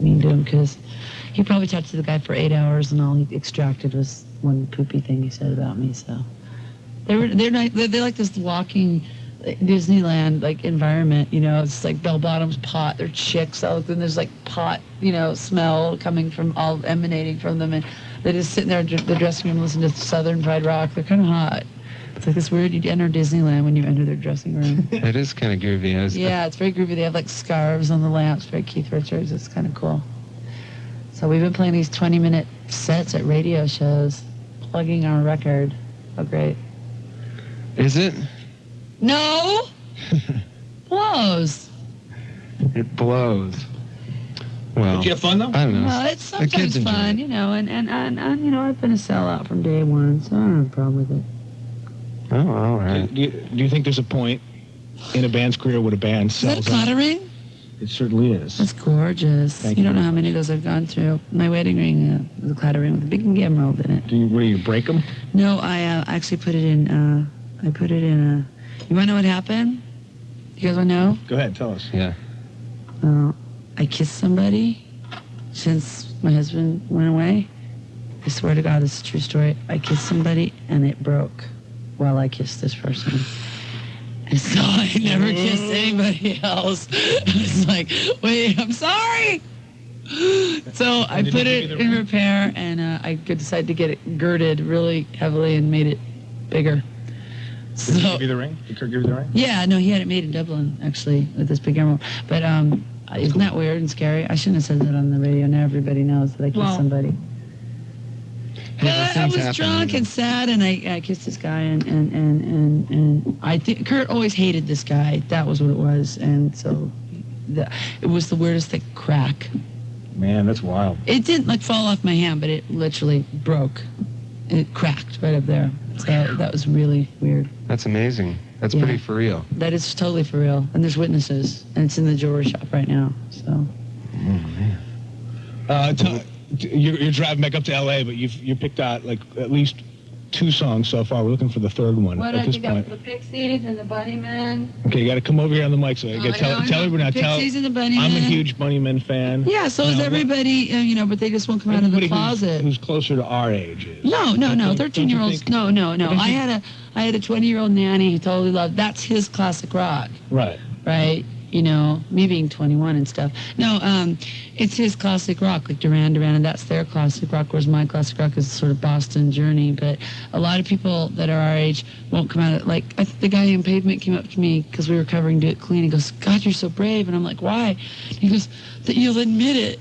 mean to him because he probably talked to the guy for 8 hours and all he extracted was one poopy thing he said about me. So they're like this walking Disneyland like environment, you know. It's like bell bottoms, pot. They're chicks. Then there's like pot, you know, smell coming from all emanating from them, and they just sit in their dressing room and listen to Southern Fried Rock. They're kind of hot. It's like this weird. You enter Disneyland when you enter their dressing room. It is kind of groovy. Yeah, it's very groovy. They have like scarves on the lamps, very Keith Richards. It's kind of cool. So we've been playing these 20-minute sets at radio shows, plugging our record. Oh, great. Is it? No! Blows. It blows. Well, did you have fun, though? I don't know. No, it's sometimes fun, you know, and you know, I've been a sellout from day one, so I don't have a problem with it. Oh, all right. Do you think there's a point in a band's career where a band sells out? Is that a clatter ring? It certainly is. That's gorgeous. Thank you you don't know very how many of those I've gone through. My wedding ring was a clatter ring with a big emerald in it. Do you break them? No, I actually put it in, you want to know what happened? You guys want to know? Go ahead, tell us. Yeah. I kissed somebody since my husband went away. I swear to God, this is a true story. I kissed somebody and it broke while I kissed this person. And so I never kissed anybody else. I was like, wait, I'm sorry. So I put it in repair and I decided to get it girded really heavily and made it bigger. Did he give you the ring? Did Kurt give you the ring? Yeah, no, he had it made in Dublin, actually, with this big emerald. But isn't that weird and scary? I shouldn't have said that on the radio. Now everybody knows that I kissed somebody. But I was drunk and sad, and I kissed this guy, and I think Kurt always hated this guy. That was what it was, and so it was the weirdest thing. Crack. Man, that's wild. It didn't like fall off my hand, but it literally broke. It cracked right up there. So that was really weird. That's amazing. That's pretty for real. That is totally for real. And there's witnesses. And it's in the jewelry shop right now. So. Oh, man. You're driving back up to L.A., but you picked out like at least 2 songs so far. We're looking for the third one at this point. The Pixies and the Bunnymen. Okay, you got to come over here on the mic. So tell everyone now. Pixies and the Bunnymen. I'm a huge Bunnymen fan. Yeah, so is everybody, you know, but they just won't come out of the closet. Who's closer to our age is. No, 13-year-olds. No. I had a 20-year-old nanny who totally loved. That's his classic rock. Right. Right. You know, me being 21 and stuff. No, it's his classic rock, like Duran Duran, and that's their classic rock, whereas my classic rock is sort of Boston Journey. But a lot of people that are our age won't come out of, like, I think the guy in Pavement came up to me because we were covering Do It Clean. He goes, God, you're so brave. And I'm like, why? He goes, that you'll admit it.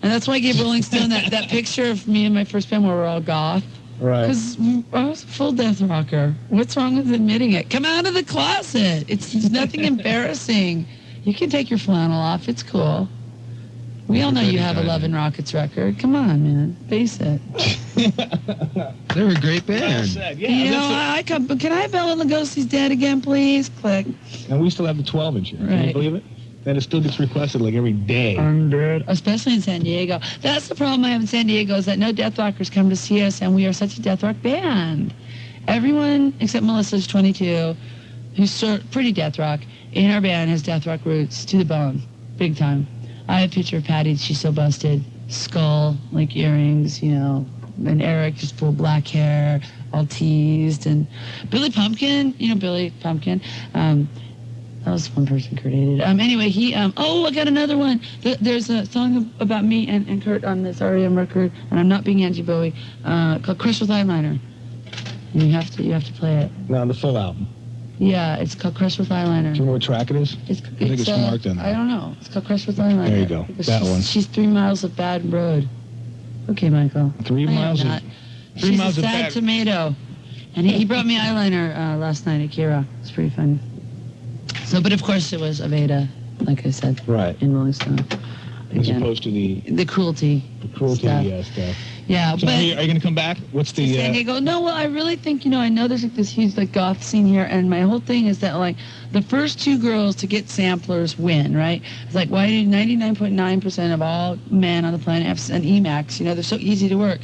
And that's why I gave Rolling Stone that picture of me and my first band where we're all goth. Right. Because I was a full death rocker. What's wrong with admitting it? Come out of the closet. It's nothing embarrassing. You can take your flannel off. It's cool. We all know you have a Love and Rockets record. Come on, man. Face it. They were a great band. Yeah, you know, can I have Bela Lugosi's Dead again, please? Click. And we still have the 12-inch here. Right. Can you believe it? And it still gets requested like every day. Especially in San Diego. That's the problem I have in San Diego is that no death rockers come to see us, and we are such a death rock band. Everyone except Melissa's 22, who's pretty death rock, in our band has death rock roots to the bone, big time. I have a picture of Patty, she's so busted, skull, like earrings, you know, and Eric just full black hair, all teased, and Billy Pumpkin, you know Billy Pumpkin, that was one person Kurt hated. Anyway, he, I got another one. There's a song about me and Kurt on this REM record, and I'm not being Angie Bowie, called Crush with Eyeliner. And you have to play it. No, the full album. Yeah, it's called Crush with Eyeliner. Do you remember what track it is? I think it's marked on there. I don't know. It's called Crush with Eyeliner. There you go. That one. She's 3 miles of bad road. Okay, Michael. 3 miles of... She's a sad tomato. And he brought me eyeliner last night at Kira. It's pretty funny. So, but of course it was Aveda, like I said. Right. In Rolling Stone. As opposed to the cruelty. The cruelty stuff. Yeah, so but... Are you going to come back? What's the... San Diego? No, well, I really think, you know, I know there's like this huge like goth scene here, and my whole thing is that like the first 2 girls to get samplers win, right? It's like, why do 99.9% of all men on the planet have an Emacs? You know, they're so easy to work.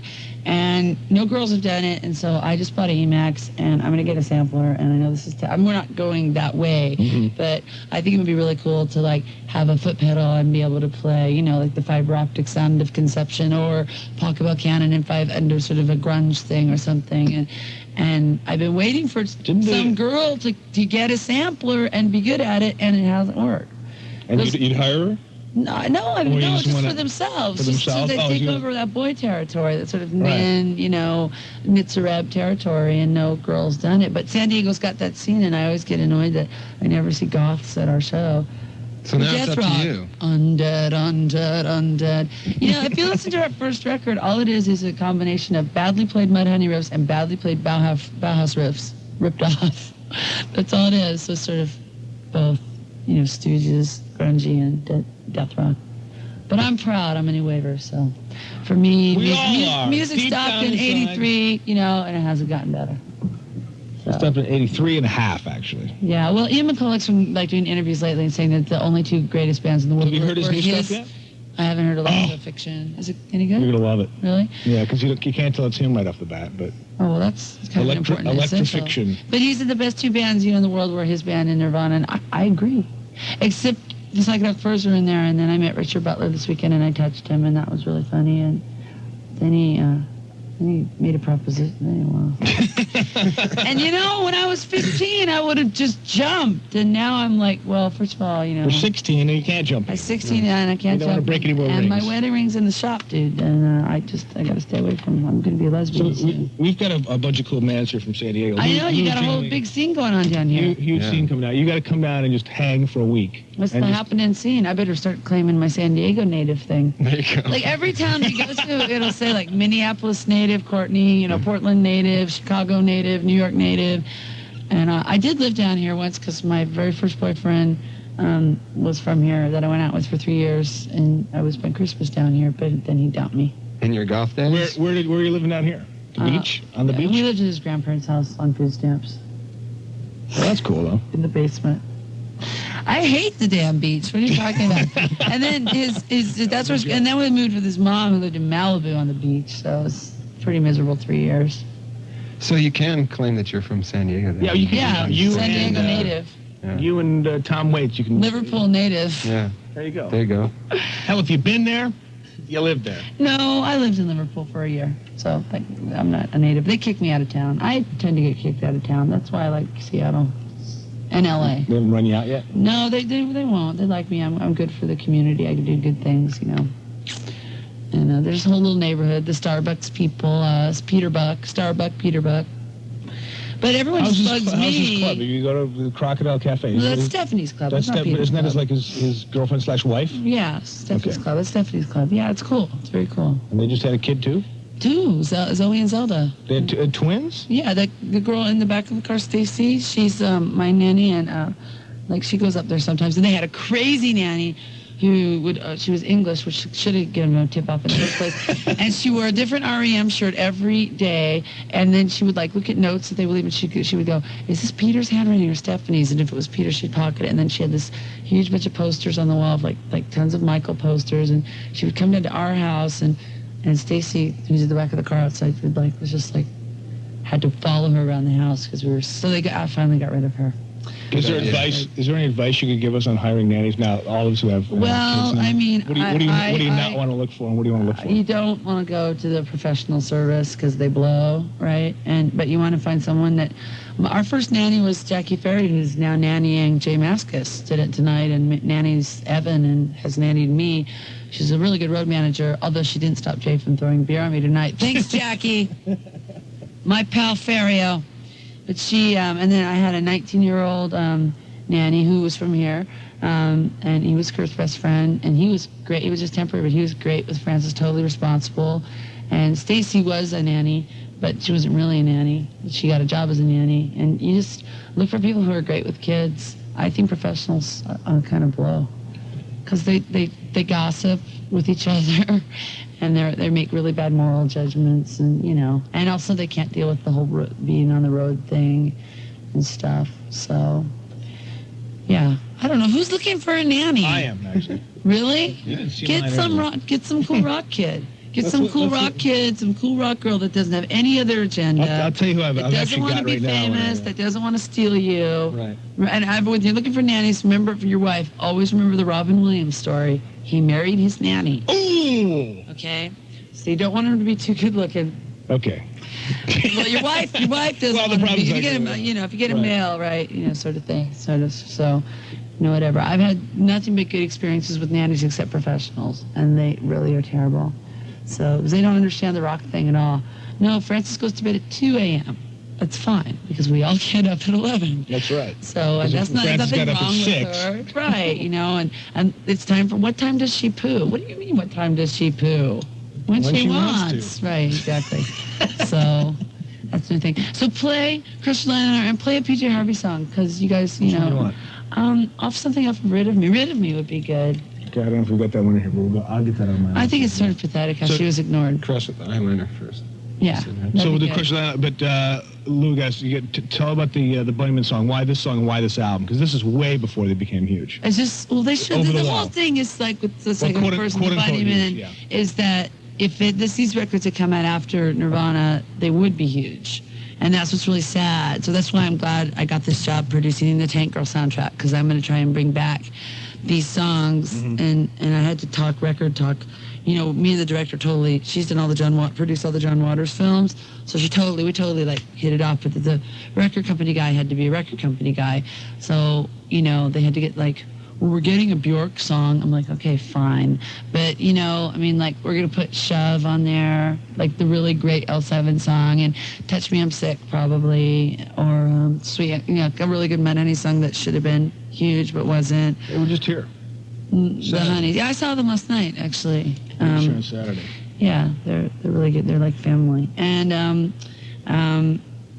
And no girls have done it, and so I just bought a Emax, and I'm going to get a sampler, and I know this is... we're not going that way, but I think it would be really cool to, like, have a foot pedal and be able to play, you know, like the fiber optic sound of Conception or Pachelbel Cannon in 5 under sort of a grunge thing or something, and I've been waiting for some girl to get a sampler and be good at it, and it hasn't worked. And you'd hire her? No, it's just for themselves. Just so they take over that boy territory, that sort of men, you know, Mitzareb territory, and no girls done it. But San Diego's got that scene, and I always get annoyed that I never see goths at our show. So now it's up to you. Undead, undead, undead. You know, if you listen to our first record, all it is a combination of badly played Mudhoney riffs and badly played Bauhaus riffs ripped off. That's all it is. So sort of both, you know, Stooges, grungy, and death rock. But I'm proud. I'm a new waiver, so for me, music stopped in '83, you know, and it hasn't gotten better. So. It stopped in '83 and a half, actually. Yeah, well, Ian McCulloch's been like doing interviews lately and saying that the only 2 greatest bands in the world. Have you heard his new stuff yet? I haven't heard a lot of Fiction. Is it any good? You're gonna love it. Really? Yeah, because you can't tell it's him right off the bat, but. Oh, well, that's kind of important. Electrifiction. But he said the best 2 bands, you know, in the world were his band and Nirvana, and I agree. Except the Psychedelic Furs are in there, and then I met Richard Butler this weekend, and I touched him, and that was really funny. And then he made a proposition. And you know, when I was 15, I would have just jumped, and now I'm like, well, first of all, you know, you're 16 and you can't jump. I'm 16 and I can't jump. You don't want to break any more and rings. My wedding ring's in the shop, dude, and I got to stay away from. I'm going to be a lesbian. So we've got a bunch of cool bands here from San Diego. I know you got a whole big scene going on down here. Huge scene coming out. You got to come down and just hang for a week. What's the happening scene? I better start claiming my San Diego native thing. There you go. Like every town we go to, it'll say like Minneapolis native, Courtney, you know, Portland native, Chicago native, New York native. And I did live down here once because my very first boyfriend was from here that I went out with for 3 years, and I would spend Christmas down here, but then he dumped me. In your golf days? Where are you living down here? The beach? On the beach? We lived at his grandparents' house on food stamps. Well, that's cool, though. In the basement. I hate the damn beach. What are you talking about? And then and then we moved with his mom, who lived in Malibu on the beach. So it was pretty miserable 3 years. So you can claim that you're from San Diego then. Yeah, you can. Yeah, You San and, Diego native. Yeah. You and Tom Waits, you can. Liverpool native. Yeah. There you go. There you go. Hell, if you've been there, you lived there. No, I lived in Liverpool for a year. So like, I'm not a native. They kicked me out of town. I tend to get kicked out of town. That's why I like Seattle. And L.A. They haven't run you out yet? No, they won't. They like me. I'm good for the community. I do good things, you know. And there's a whole little neighborhood, the Starbucks people, Starbuck, Peter Buck. But everyone just bugs me. How's his club? You go to the Crocodile Cafe. No, that's Stephanie's club. Isn't that his girlfriend / wife? Yeah, Stephanie's club. That's Stephanie's club. Yeah, it's cool. It's very cool. And they just had a kid too? 2, Zoe and Zelda. They had twins? Yeah, the girl in the back of the car, Stacy, she's my nanny, and like she goes up there sometimes. And they had a crazy nanny who would, she was English, which should have given them a tip off in the first place. And she wore a different REM shirt every day, and then she would like look at notes that they would leave, and she would go, is this Peter's handwriting or Stephanie's? And if it was Peter, she'd pocket it. And then she had this huge bunch of posters on the wall of like tons of Michael posters, and she would come down to our house, and Stacy, who's at the back of the car outside, was just like, had to follow her around the house because we were, so I finally got rid of her. Is there any advice you could give us on hiring nannies now, all of us who have well, kids? I mean, what do you not want to look for, and what do you want to look for? You don't want to go to the professional service because they blow, right? But you want to find someone that, our first nanny was Jackie Ferry, who's now nannying Jay Mascis, did it tonight, and nannies Evan and has nannied me. She's a really good road manager, although she didn't stop Jay from throwing beer on me tonight. Thanks, Jackie. My pal Ferrio. But she, and then I had a 19-year-old nanny who was from here, and he was Kurt's best friend, and he was great. He was just temporary, but he was great with Francis, totally responsible. And Stacy was a nanny, but she wasn't really a nanny. She got a job as a nanny. And you just look for people who are great with kids. I think professionals kind of blow because they gossip with each other, and they make really bad moral judgments, and you know, and also they can't deal with the whole being on the road thing and stuff. So, yeah, I don't know who's looking for a nanny. I am actually. Really? You didn't see Get some cool rock kid. Get some cool rock kid, some cool rock girl that doesn't have any other agenda. I'll tell you who I've that doesn't actually want got to be right now. famous, that doesn't want to steal you. Right. And when you're looking for nannies, remember for your wife, always remember the Robin Williams story. He married his nanny. Ooh! Okay? So you don't want him to be too good looking. Okay. Well, your wife doesn't want him to be. If you get him, if you get a male, right, sort of thing, so, whatever. I've had nothing but good experiences with nannies except professionals, and they really are terrible. So, because they don't understand the rock thing at all. No, Francis goes to bed at 2 a.m. That's fine, because we all get up at 11. That's right. So, and that's nothing got up at wrong 6. with her. Right, and it's time for, what time does she poo? What do you mean, what time does she poo? When she wants. to. Right, exactly. So, that's the thing. So play Chris Liner and play a PJ Harvey song, because you guys, Which one do you want? off something off of Rid of Me. Rid of Me would be good. Okay, I don't know if we got that one in here, but I'll get that on my own. I think it's sort of pathetic how she was ignored. Crush with eyeliner first. Yeah. So that'd be the good. question, but Lou, guys, you tell about the Bunnyman song. Why this song and why this album? Because this is way before they became huge. It's just, well, they should. Over The the whole wall. thing is like with the Well, second quote- person, quote the unquote Bunnymen, huge, yeah. is that if these records had come out after Nirvana, they would be huge. And that's what's really sad. So that's why I'm glad I got this job producing the Tank Girl soundtrack, because I'm going to try and bring back these songs. And I had to record talk. Me and the director she's done all the produced all the John Waters films. So we totally like hit it off. But the record company guy had to be a record company guy. So, they had to get like, well, we're getting a Bjork song. I'm like, okay, fine. But, we're going to put Shove on there, like the really great L7 song, and Touch Me, I'm Sick, probably, or Sweet, a really good Mud Honey song that should have been huge but wasn't. They were just here. The Honeys. Yeah, I saw them last night, actually. Sure, on Saturday. Yeah, they're really good. They're like family. And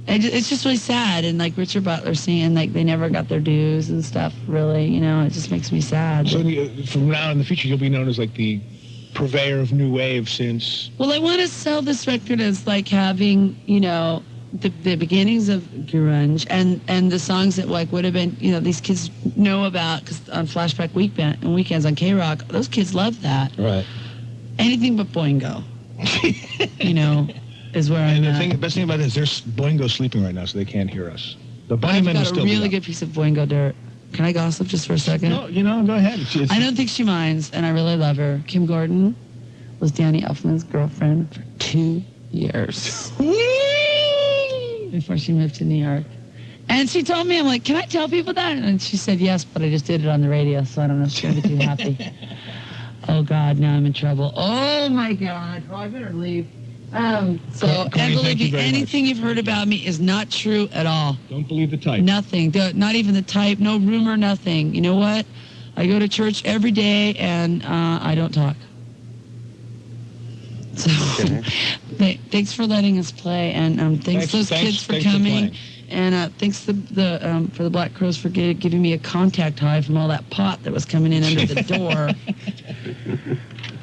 it's just really sad. And like Richard Butler singing, like they never got their dues and stuff, really. It just makes me sad. So from now in the future, you'll be known as like the purveyor of new wave since... Well, I want to sell this record as like having, the beginnings of grunge and the songs that like would have been, these kids know about, because on Flashback weekends on K-Rock, those kids love that. Right. Anything but Boingo, is where I'm at. And the best thing about it is there's Boingo sleeping right now, so they can't hear us. The I've Bunnymen will got a still be really up. good piece of Boingo dirt. Can I gossip just for a second? No, go ahead. I don't think she minds, and I really love her. Kim Gordon was Danny Elfman's girlfriend for 2 years before she moved to New York. And she told me, I'm like, can I tell people that? And she said, yes, but I just did it on the radio, so I don't know if she's going to be too happy. Oh, God, now I'm in trouble. Oh, my God. Oh, I better leave. And Courtney, believe thank you me, very anything much. you've heard about me is not true at all. Don't believe the type. Nothing. Not even the type. No rumor, nothing. You know what? I go to church every day, and I don't talk. So, thanks for letting us play, and thanks those kids for coming, and thanks for the Black Crows for giving me a contact high from all that pot that was coming in under the door.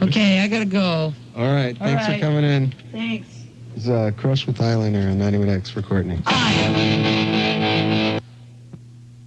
Okay, I gotta go. All right. Thanks for coming in. Thanks. It's Crush with eyeliner on 91X for Courtney. Bye.